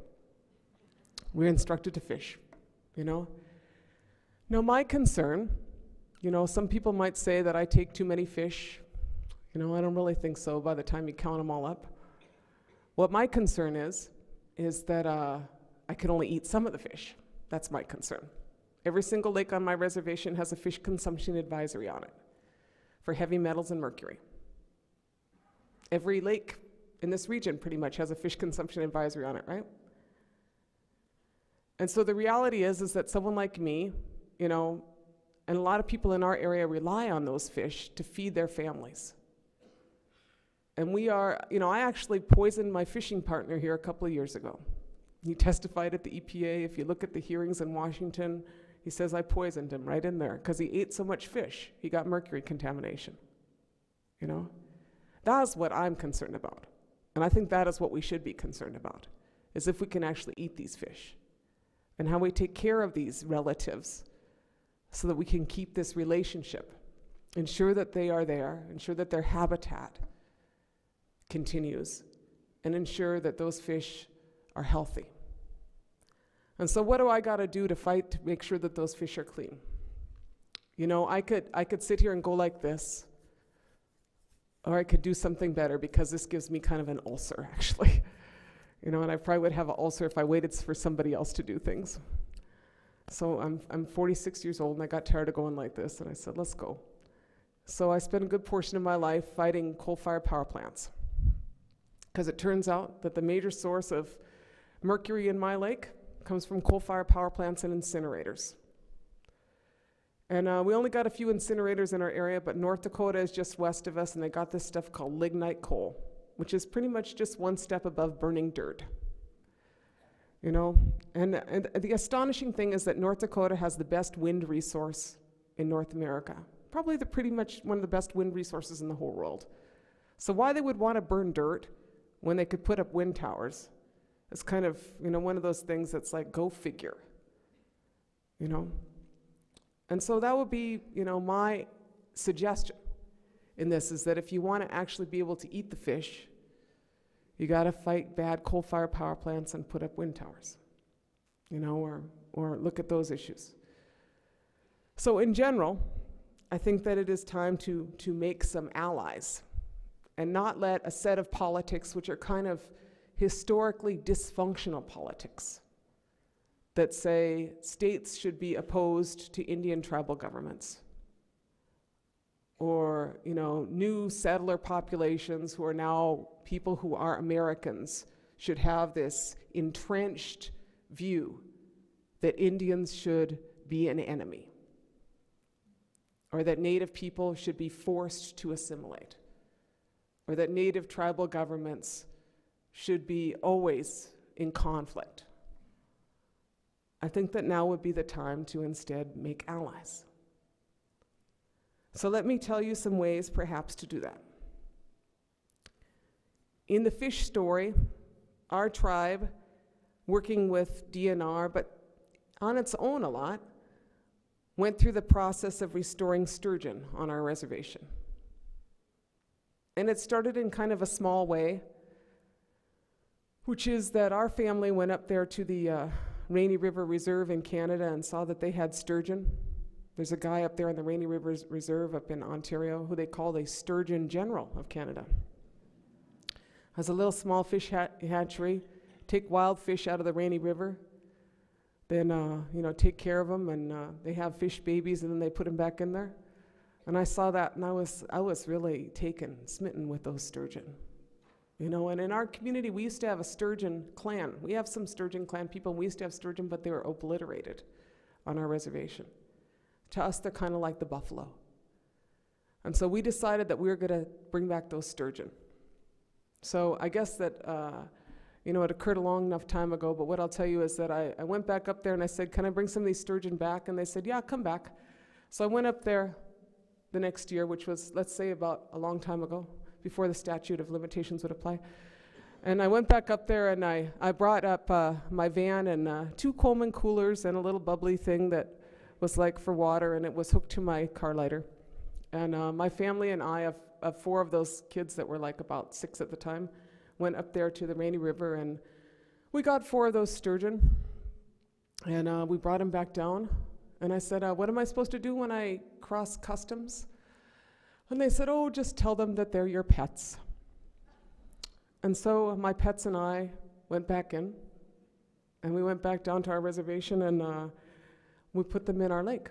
We're instructed to fish, you know? Now my concern, you know, some people might say that I take too many fish. You know, I don't really think so by the time you count them all up. What my concern is that I can only eat some of the fish. That's my concern. Every single lake on my reservation has a fish consumption advisory on it for heavy metals and mercury. Every lake in this region pretty much has a fish consumption advisory on it, right? And so the reality is that someone like me, you know, and a lot of people in our area rely on those fish to feed their families. And we are, you know, I actually poisoned my fishing partner here a couple of years ago. He testified at the EPA. If you look at the hearings in Washington, he says I poisoned him right in there because he ate so much fish. He got mercury contamination, you know? That's what I'm concerned about. And I think that is what we should be concerned about, is if we can actually eat these fish and how we take care of these relatives so that we can keep this relationship, ensure that they are there, ensure that their habitat continues, and ensure that those fish are healthy. And so what do I got to do to fight to make sure that those fish are clean? You know, I could sit here and go like this, or I could do something better, because this gives me kind of an ulcer, actually. You know, and I probably would have an ulcer if I waited for somebody else to do things. So I'm 46 years old, and I got tired of going like this, and I said, let's go. So I spent a good portion of my life fighting coal-fired power plants, because it turns out that the major source of mercury in my lake comes from coal-fired power plants and incinerators. And we only got a few incinerators in our area, but North Dakota is just west of us, and they got this stuff called lignite coal, which is pretty much just one step above burning dirt. You know, and the astonishing thing is that North Dakota has the best wind resource in North America. Probably pretty much one of the best wind resources in the whole world. So why they would want to burn dirt when they could put up wind towers is kind of, you know, one of those things that's like, go figure, you know? And so that would be, you know, my suggestion in this, is that if you want to actually be able to eat the fish, you got to fight bad coal-fired power plants and put up wind towers, you know, or look at those issues. So in general, I think that it is time to make some allies and not let a set of politics, which are kind of historically dysfunctional politics, that say states should be opposed to Indian tribal governments, or, you know, new settler populations who are now people who are Americans should have this entrenched view that Indians should be an enemy, or that Native people should be forced to assimilate, or that Native tribal governments should be always in conflict. I think that now would be the time to instead make allies. So let me tell you some ways perhaps to do that. In the fish story, our tribe, working with DNR, but on its own a lot, went through the process of restoring sturgeon on our reservation. And it started in kind of a small way, which is that our family went up there to the Rainy River Reserve in Canada and saw that they had sturgeon. There's a guy up there in the Rainy River Reserve up in Ontario who they call the Sturgeon General of Canada. Has a little small fish hatchery, take wild fish out of the Rainy River, then you know, take care of them, and they have fish babies, and then they put them back in there. And I saw that, and I was really smitten with those sturgeon. You know, and in our community, we used to have a sturgeon clan. We have some sturgeon clan people, and we used to have sturgeon, but they were obliterated on our reservation. To us, they're kind of like the buffalo. And so we decided that we were going to bring back those sturgeon. So I guess that, you know, it occurred a long enough time ago, but what I'll tell you is that I went back up there and I said, can I bring some of these sturgeon back? And they said, yeah, come back. So I went up there the next year, which was, let's say, about a long time ago, before the statute of limitations would apply. And I went back up there and I brought up my van and 2 Coleman coolers and a little bubbly thing that was like for water, and it was hooked to my car lighter. And my family and I, of 4 of those kids that were like about 6 at the time, went up there to the Rainy River, and we got 4 of those sturgeon, and we brought them back down. And I said, what am I supposed to do when I cross customs? And they said, oh, just tell them that they're your pets. And so my pets and I went back in, and we went back down to our reservation, and we put them in our lake.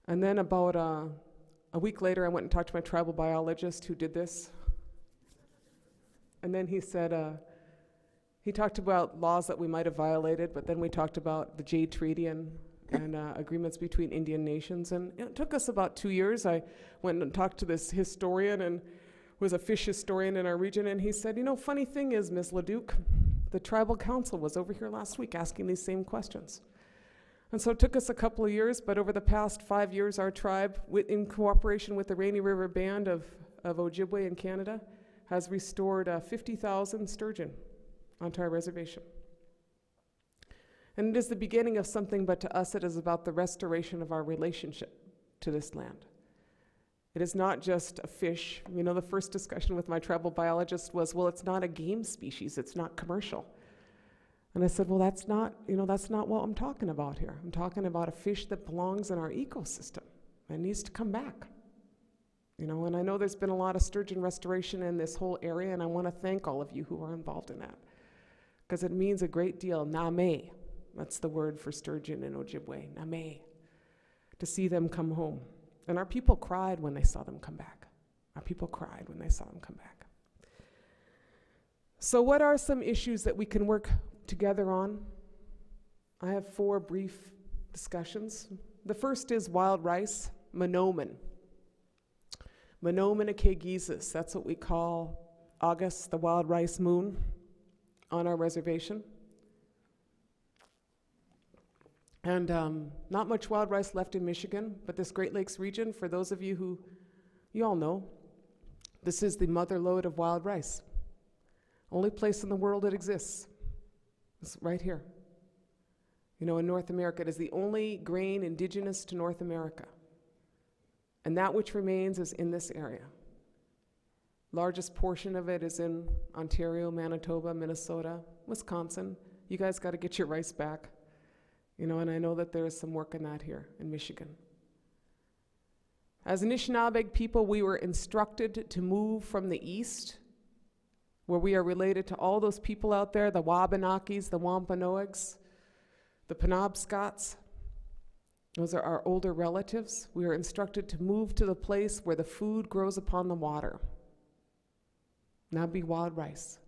And then about a week later, I went and talked to my tribal biologist who did this. And then he said, he talked about laws that we might have violated, but then we talked about the Jade Treaty and agreements between Indian nations. And it took us about 2 years. I went and talked to this historian, and was a fish historian in our region, and he said, funny thing is, Ms. LaDuke, the tribal council was over here last week asking these same questions. And so it took us a couple of years, but over the past 5 years, our tribe, in cooperation with the Rainy River Band of Ojibwe in Canada, has restored 50,000 sturgeon onto our reservation. And it is the beginning of something, but to us it is about the restoration of our relationship to this land. It is not just a fish. The first discussion with my tribal biologist was, well, it's not a game species, it's not commercial. And I said, well, that's not what I'm talking about here. I'm talking about a fish that belongs in our ecosystem and needs to come back. And I know there's been a lot of sturgeon restoration in this whole area, and I want to thank all of you who are involved in that, because it means a great deal. Name, that's the word for sturgeon in Ojibwe, name, to see them come home. And our people cried when they saw them come back. Our people cried when they saw them come back. So what are some issues that we can work together on? I have 4 brief discussions. The first is wild rice, Monoman. Monoman Akegisis, that's what we call August, the wild rice moon, on our reservation. And not much wild rice left in Michigan, but this Great Lakes region, for those of you who, you all know, this is the mother lode of wild rice. Only place in the world it exists. It's right here. In North America, it is the only grain indigenous to North America. And that which remains is in this area. Largest portion of it is in Ontario, Manitoba, Minnesota, Wisconsin. You guys got to get your rice back. And I know that there is some work in that here in Michigan. As Anishinaabe people, we were instructed to move from the east, where we are related to all those people out there, the Wabanakis, the Wampanoags, the Penobscots. Those are our older relatives. We are instructed to move to the place where the food grows upon the water. Now be wild rice.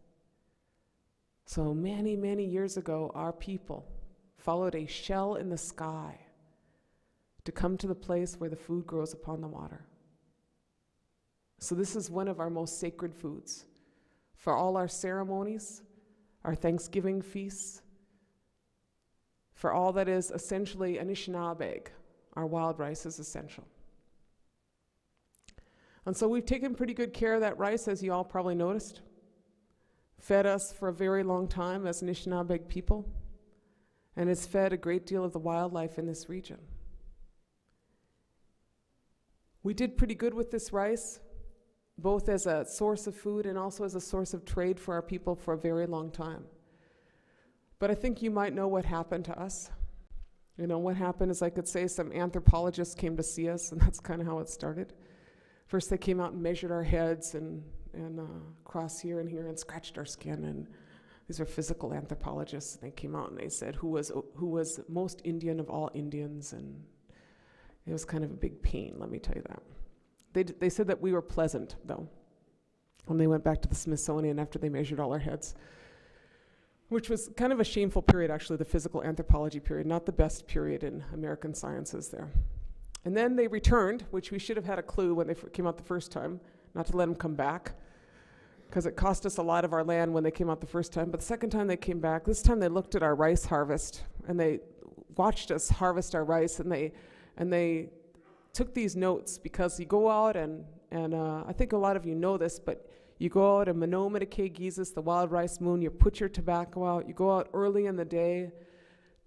So many, many years ago, our people followed a shell in the sky to come to the place where the food grows upon the water. So this is one of our most sacred foods. For all our ceremonies, our Thanksgiving feasts, for all that is essentially Anishinaabe, our wild rice is essential. And so we've taken pretty good care of that rice, as you all probably noticed. Fed us for a very long time as Anishinaabe people, and it's fed a great deal of the wildlife in this region. We did pretty good with this rice, both as a source of food and also as a source of trade for our people for a very long time. But I think you might know what happened to us. What happened is, I could say, some anthropologists came to see us, and that's kind of how it started. First they came out and measured our heads and across here and here and scratched our skin, and these are physical anthropologists. They came out and they said who was most Indian of all Indians, and it was kind of a big pain, let me tell you that. They said that we were pleasant, though, when they went back to the Smithsonian after they measured all our heads, which was kind of a shameful period, actually, the physical anthropology period, not the best period in American sciences there. And then they returned, which we should have had a clue when they came out the first time, not to let them come back, because it cost us a lot of our land when they came out the first time. But the second time they came back, this time they looked at our rice harvest, and they watched us harvest our rice, and they took these notes, because you go out and I think a lot of you know this, but You go out and Manoma to Gisis, the wild rice moon, you put your tobacco out, you go out early in the day,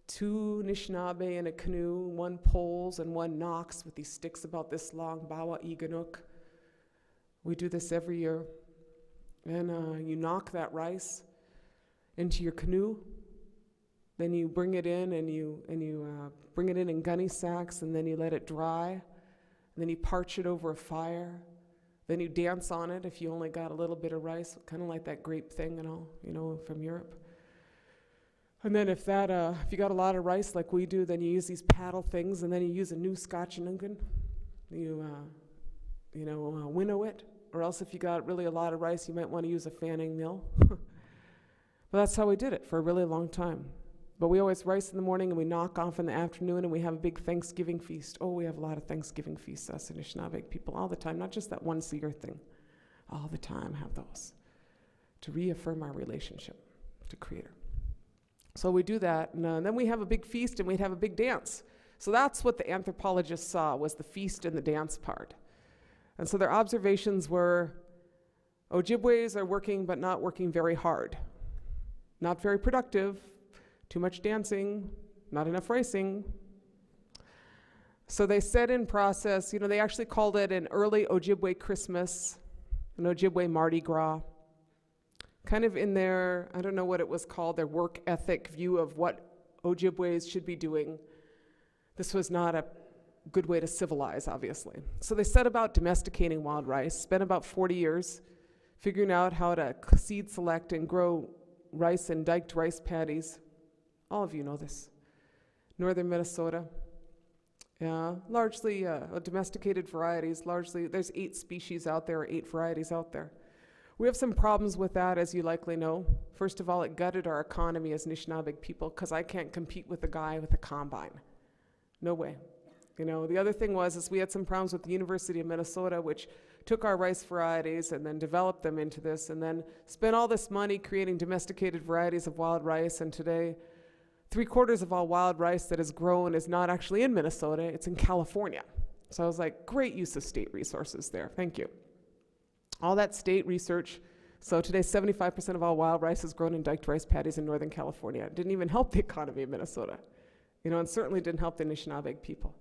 2 Anishinaabe in a canoe, 1 poles and 1 knocks with these sticks about this long, bawa iganuk. We do this every year. And you knock that rice into your canoe, then you bring it in and you bring it in gunny sacks, and then you let it dry, and then you parch it over a fire. Then you dance on it if you only got a little bit of rice, kind of like that grape thing and all, from Europe. And then if you got a lot of rice like we do, then you use these paddle things, and then you use a new Scotch Nungan. You winnow it, or else if you got really a lot of rice, you might want to use a fanning mill. But that's how we did it for a really long time. But we always rice in the morning, and we knock off in the afternoon, and we have a big Thanksgiving feast. Oh, we have a lot of Thanksgiving feasts, us Anishinaabe people, all the time, not just that once a year thing. All the time have those to reaffirm our relationship to Creator. So we do that, and then we have a big feast, and we'd have a big dance. So that's what the anthropologists saw, was the feast and the dance part. And so their observations were, Ojibways are working, but not working very hard. Not very productive. Too much dancing, not enough racing. So they set in process, they actually called it an early Ojibwe Christmas, an Ojibwe Mardi Gras. Kind of in their, I don't know what it was called, their work ethic view of what Ojibways should be doing. This was not a good way to civilize, obviously. So they set about domesticating wild rice, spent about 40 years figuring out how to seed select and grow rice in diked rice paddies. All of you know this. Northern Minnesota. Largely domesticated varieties. Largely, there's 8 species out there, or 8 varieties out there. We have some problems with that, as you likely know. First of all, it gutted our economy as Anishinaabe people, because I can't compete with a guy with a combine. No way. The other thing is we had some problems with the University of Minnesota, which took our rice varieties and then developed them into this, and then spent all this money creating domesticated varieties of wild rice, and today 3/4 of all wild rice that is grown is not actually in Minnesota, it's in California. So I was like, great use of state resources there, thank you. All that state research. So today 75% of all wild rice is grown in diked rice paddies in Northern California. It didn't even help the economy of Minnesota, and certainly didn't help the Anishinaabe people.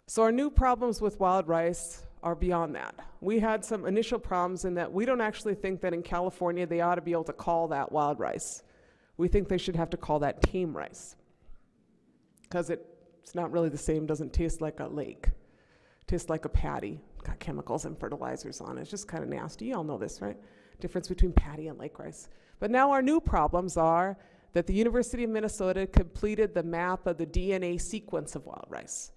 So our new problems with wild rice are beyond that. We had some initial problems in that we don't actually think that in California they ought to be able to call that wild rice. We think they should have to call that tame rice, because it's not really the same, doesn't taste like a lake. It tastes like a paddy, got chemicals and fertilizers on it. It's just kind of nasty. You all know this, right? Difference between paddy and lake rice. But now our new problems are that the University of Minnesota completed the map of the DNA sequence of wild rice,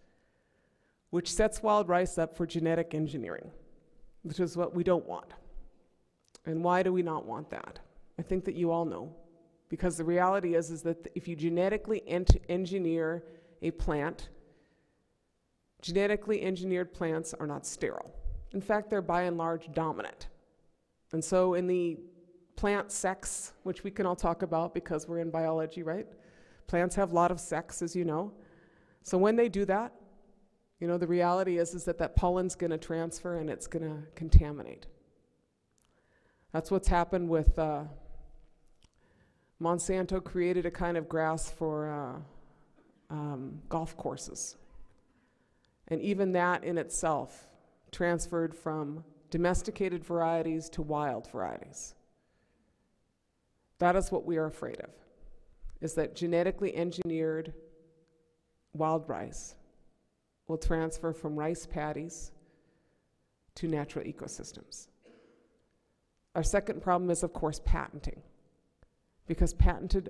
which sets wild rice up for genetic engineering, which is what we don't want. And why do we not want that? I think that you all know. Because the reality is that if you genetically engineer a plant, genetically engineered plants are not sterile. In fact, they're by and large dominant. And so in the plant sex, which we can all talk about because we're in biology, right? Plants have a lot of sex, as you know. So when they do that, the reality is that pollen's going to transfer and it's going to contaminate. That's what's happened with Monsanto created a kind of grass for golf courses. And even that in itself transferred from domesticated varieties to wild varieties. That is what we are afraid of, is that genetically engineered wild rice will transfer from rice paddies to natural ecosystems. Our second problem is, of course, patenting. Because patenting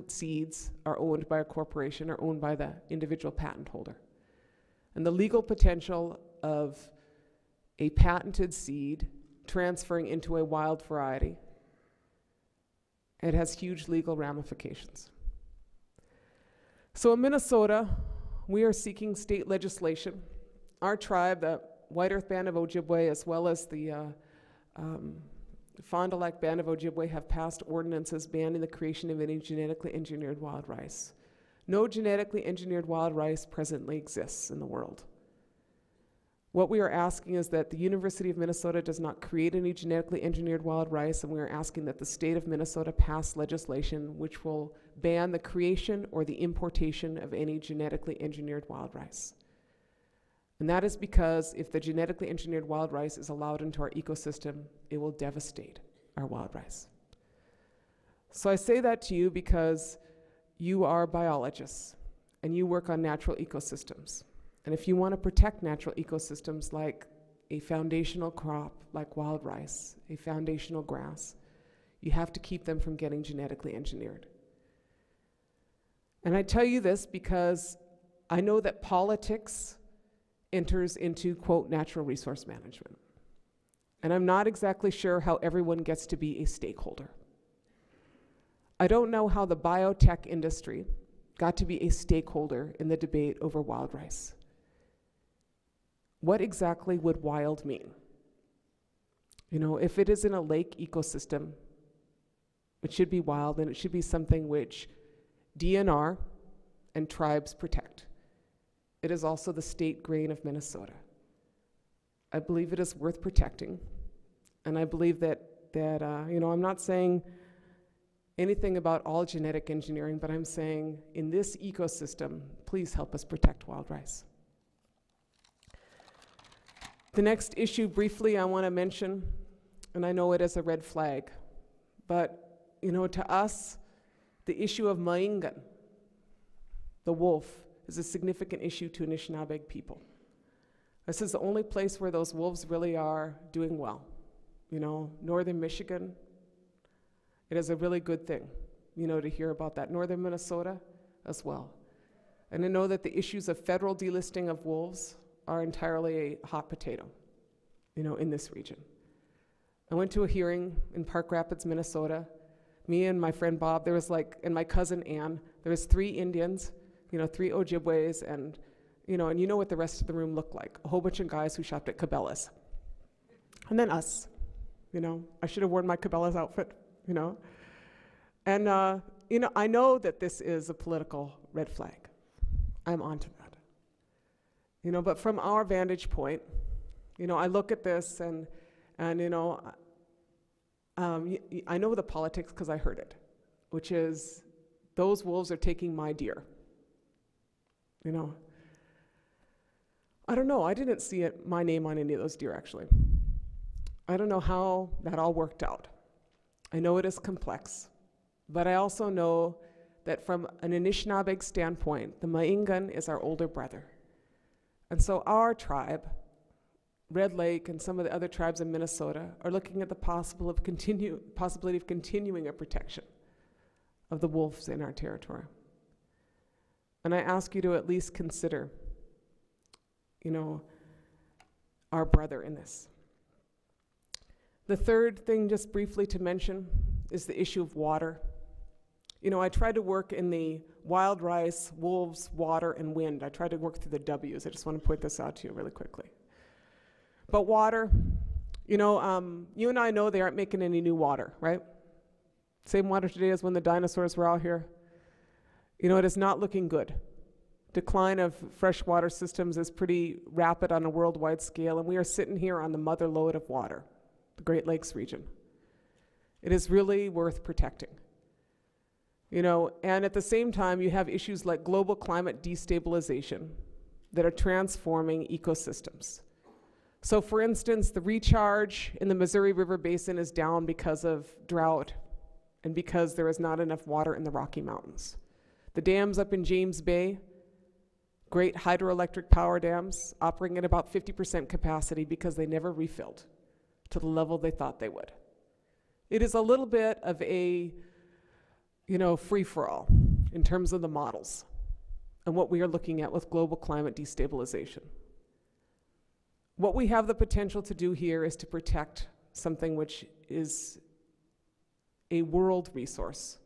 seeds are owned by a corporation or owned by the individual patent holder. And the legal potential of a patented seed transferring into a wild variety, it has huge legal ramifications. So in Minnesota, we are seeking state legislation. Our tribe, the White Earth Band of Ojibwe, as well as the Fond du Lac Band of Ojibwe, have passed ordinances banning the creation of any genetically engineered wild rice. No genetically engineered wild rice presently exists in the world. What we are asking is that the University of Minnesota does not create any genetically engineered wild rice, and we are asking that the state of Minnesota pass legislation which will ban the creation or the importation of any genetically engineered wild rice. And that is because if the genetically engineered wild rice is allowed into our ecosystem, it will devastate our wild rice. So I say that to you because you are biologists and you work on natural ecosystems. And if you want to protect natural ecosystems like a foundational crop like wild rice, a foundational grass, you have to keep them from getting genetically engineered. And I tell you this because I know that politics enters into, quote, natural resource management. And I'm not exactly sure how everyone gets to be a stakeholder. I don't know how the biotech industry got to be a stakeholder in the debate over wild rice. What exactly would wild mean? You know, if it is in a lake ecosystem, it should be wild, and it should be something which DNR and tribes protect. It is also the state grain of Minnesota. I believe it is worth protecting, and I believe that you know, I'm not saying anything about all genetic engineering, but I'm saying in this ecosystem, please help us protect wild rice. The next issue briefly I want to mention, and I know it is a red flag, but you know, to us, the issue of Maingan, the wolf, is a significant issue to Anishinaabe people. This is the only place where those wolves really are doing well. You know, northern Michigan, it is a really good thing, you know, to hear about that. Northern Minnesota as well. And I know that the issues of federal delisting of wolves are entirely a hot potato, you know, in this region. I went to a hearing in Park Rapids, Minnesota. Me and my friend Bob, there was like, and my cousin Ann, there was 3 Indians, you know, 3 Ojibways, and you know what the rest of the room looked like. A whole bunch of guys who shopped at Cabela's. And then us, you know. I should have worn my Cabela's outfit, you know. And, you know, I know that this is a political red flag. I'm onto that. You know, but from our vantage point, you know, I look at this and you know, I know the politics because I heard it, which is those wolves are taking my deer. You know, I don't know. I didn't see my name on any of those deer, actually. I don't know how that all worked out. I know it is complex, but I also know that from an Anishinaabe standpoint, the Maingan is our older brother. And so our tribe, Red Lake and some of the other tribes in Minnesota, are looking at the possibility of continuing a protection of the wolves in our territory. And I ask you to at least consider, you know, our brother in this. The third thing, just briefly to mention, is the issue of water. You know, I tried to work in the wild rice, wolves, water, and wind. I tried to work through the W's. I just want to point this out to you really quickly. But water, you know, you and I know they aren't making any new water, right? Same water today as when the dinosaurs were out here. You know, it is not looking good. Decline of freshwater systems is pretty rapid on a worldwide scale, and we are sitting here on the mother lode of water, the Great Lakes region. It is really worth protecting. You know, and at the same time, you have issues like global climate destabilization that are transforming ecosystems. So for instance, the recharge in the Missouri River Basin is down because of drought and because there is not enough water in the Rocky Mountains. The dams up in James Bay, great hydroelectric power dams, operating at about 50% capacity because they never refilled to the level they thought they would. It is a little bit of a, you know, free-for-all in terms of the models and what we are looking at with global climate destabilization. What we have the potential to do here is to protect something which is a world resource.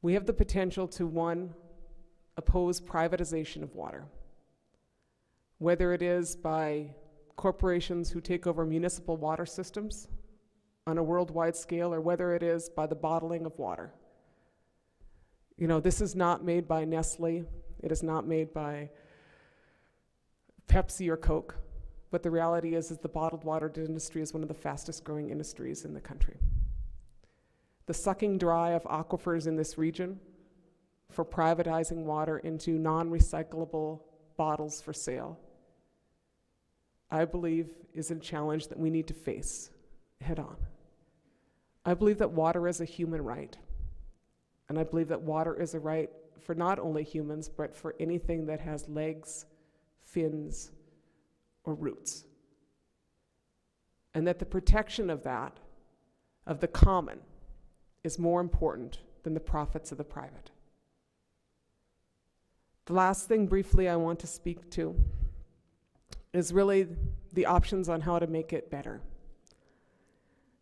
We have the potential to, one, oppose privatization of water, whether it is by corporations who take over municipal water systems on a worldwide scale, or whether it is by the bottling of water. You know, this is not made by Nestle. It is not made by Pepsi or Coke. But the reality is the bottled water industry is one of the fastest growing industries in the country. The sucking dry of aquifers in this region for privatizing water into non-recyclable bottles for sale, I believe is a challenge that we need to face head on. I believe that water is a human right. And I believe that water is a right for not only humans, but for anything that has legs, fins, or roots. And that the protection of that, of the common, is more important than the profits of the private. The last thing briefly I want to speak to is really the options on how to make it better.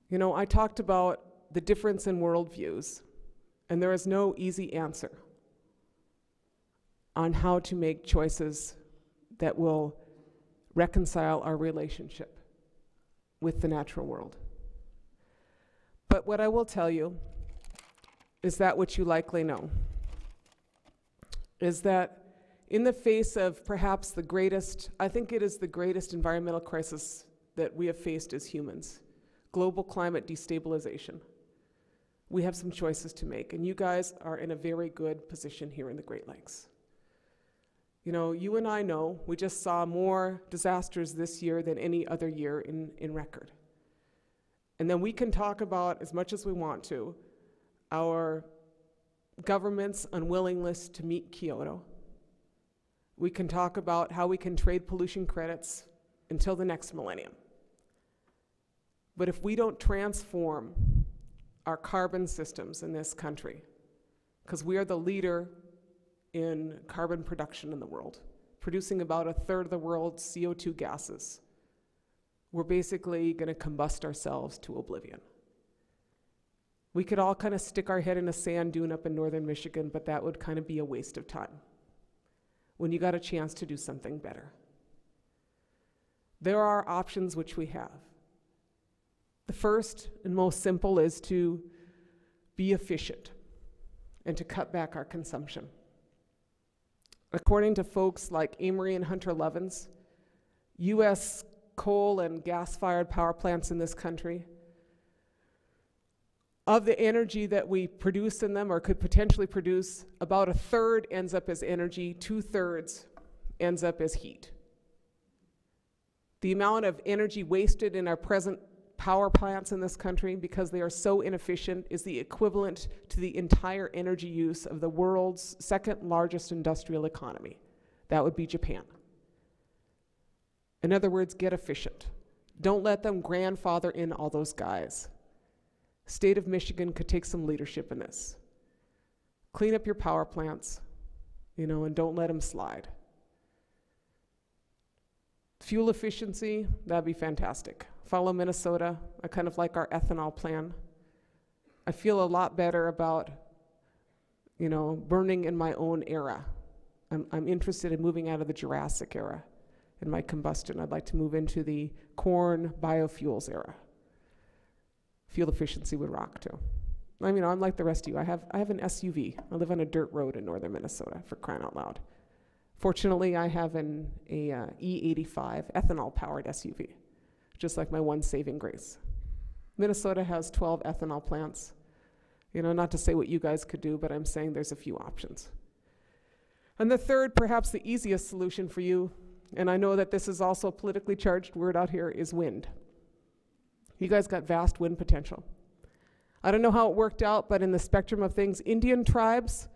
You know, I talked about the difference in worldviews, and there is no easy answer on how to make choices that will reconcile our relationship with the natural world. But what I will tell you is that which you likely know, is that in the face of perhaps the greatest, I think it is the greatest environmental crisis that we have faced as humans, global climate destabilization, we have some choices to make, and you guys are in a very good position here in the Great Lakes. You know, you and I know we just saw more disasters this year than any other year in record. And then we can talk about, as much as we want to, our government's unwillingness to meet Kyoto. We can talk about how we can trade pollution credits until the next millennium. But if we don't transform our carbon systems in this country, because we are the leader in carbon production in the world, producing about 1/3 of the world's CO2 gases, we're basically going to combust ourselves to oblivion. We could all kind of stick our head in a sand dune up in northern Michigan, but that would kind of be a waste of time when you got a chance to do something better. There are options which we have. The first and most simple is to be efficient and to cut back our consumption. According to folks like Amory and Hunter Levins, U.S. coal and gas-fired power plants in this country, of the energy that we produce in them or could potentially produce, about 1/3 ends up as energy, 2/3 ends up as heat. The amount of energy wasted in our present power plants in this country, because they are so inefficient, is the equivalent to the entire energy use of the world's second largest industrial economy. That would be Japan. In other words, get efficient. Don't let them grandfather in all those guys. State of Michigan could take some leadership in this. Clean up your power plants, you know, and don't let them slide. Fuel efficiency, that'd be fantastic. Follow Minnesota. I kind of like our ethanol plan. I feel a lot better about, you know, burning in my own era. I'm interested in moving out of the Jurassic era in my combustion. I'd like to move into the corn biofuels era. Fuel efficiency would rock too. I mean, I'm like the rest of you. I have an SUV. I live on a dirt road in northern Minnesota, for crying out loud. Fortunately, I have an E85 ethanol-powered SUV, just like my one saving grace. Minnesota has 12 ethanol plants. You know, not to say what you guys could do, but I'm saying there's a few options. And the third, perhaps the easiest solution for you, and I know that this is also a politically charged word out here, is wind. You guys got vast wind potential. I don't know how it worked out, but in the spectrum of things, Indian tribes,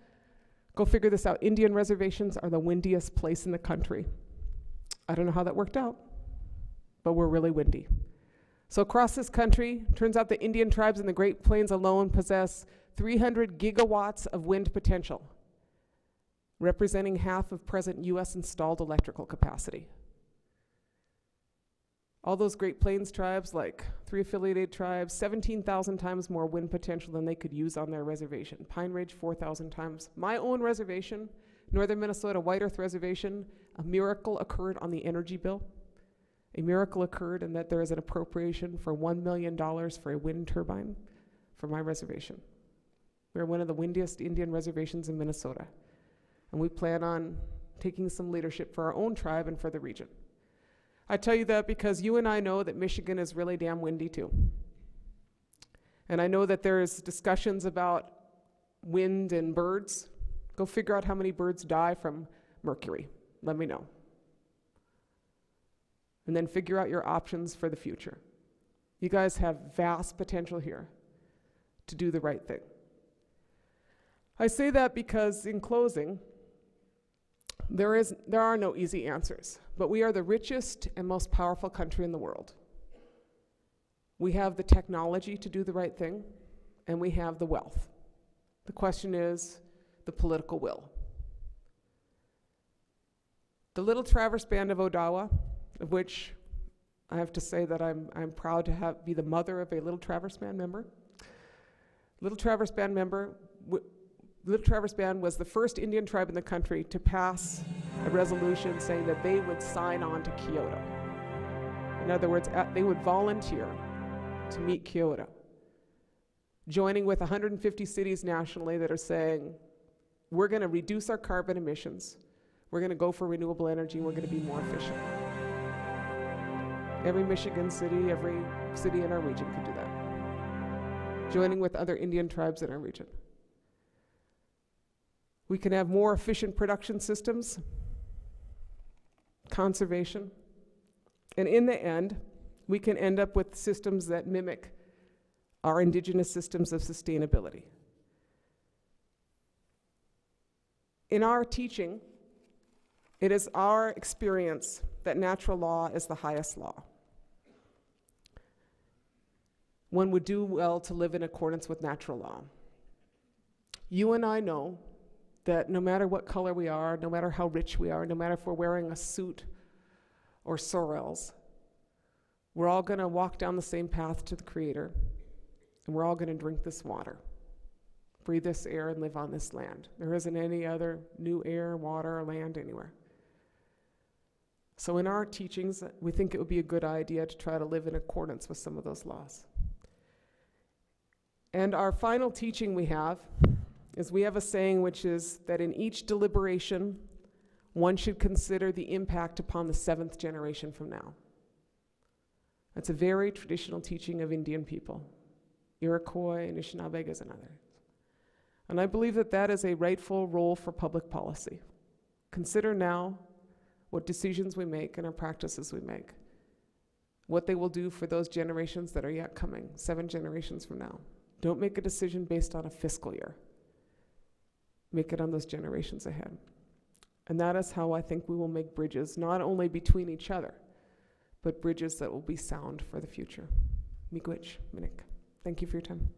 go figure this out, Indian reservations are the windiest place in the country. I don't know how that worked out, but we're really windy. So across this country, turns out the Indian tribes in the Great Plains alone possess 300 gigawatts of wind potential, representing half of present US installed electrical capacity. All those Great Plains tribes, like 3 affiliated tribes, 17,000 times more wind potential than they could use on their reservation. Pine Ridge, 4,000 times. My own reservation, Northern Minnesota White Earth Reservation, a miracle occurred on the energy bill. A miracle occurred in that there is an appropriation for $1 million for a wind turbine for my reservation. We're one of the windiest Indian reservations in Minnesota. And we plan on taking some leadership for our own tribe and for the region. I tell you that because you and I know that Michigan is really damn windy too. And I know that there's discussions about wind and birds. Go figure out how many birds die from mercury. Let me know. And then figure out your options for the future. You guys have vast potential here to do the right thing. I say that because, in closing, there are no easy answers, but we are the richest and most powerful country in the world. We have the technology to do the right thing, and we have the wealth. The question is the political will. The Little Traverse Band of Odawa, of which I have to say that I'm proud to be the mother of a Little Traverse Band member. Little Traverse Band was the first Indian tribe in the country to pass a resolution saying that they would sign on to Kyoto. In other words, they would volunteer to meet Kyoto, joining with 150 cities nationally that are saying, we're going to reduce our carbon emissions, we're going to go for renewable energy, we're going to be more efficient. Every Michigan city, every city in our region could do that, joining with other Indian tribes in our region. We can have more efficient production systems, conservation, and in the end, we can end up with systems that mimic our indigenous systems of sustainability. In our teaching, it is our experience that natural law is the highest law. One would do well to live in accordance with natural law. You and I know that no matter what color we are, no matter how rich we are, no matter if we're wearing a suit or sorrels, we're all going to walk down the same path to the Creator, and we're all going to drink this water, breathe this air, and live on this land. There isn't any other new air, water, or land anywhere. So in our teachings, we think it would be a good idea to try to live in accordance with some of those laws. And our final teaching we have is we have a saying which is that in each deliberation, one should consider the impact upon the 7th generation from now. That's a very traditional teaching of Indian people, Iroquois, Anishinaabeg, and others. And I believe that that is a rightful role for public policy. Consider now what decisions we make and our practices we make, what they will do for those generations that are yet coming, 7 generations from now. Don't make a decision based on a fiscal year. Make it on those generations ahead. And that is how I think we will make bridges, not only between each other, but bridges that will be sound for the future. Miigwech, Minik. Thank you for your time.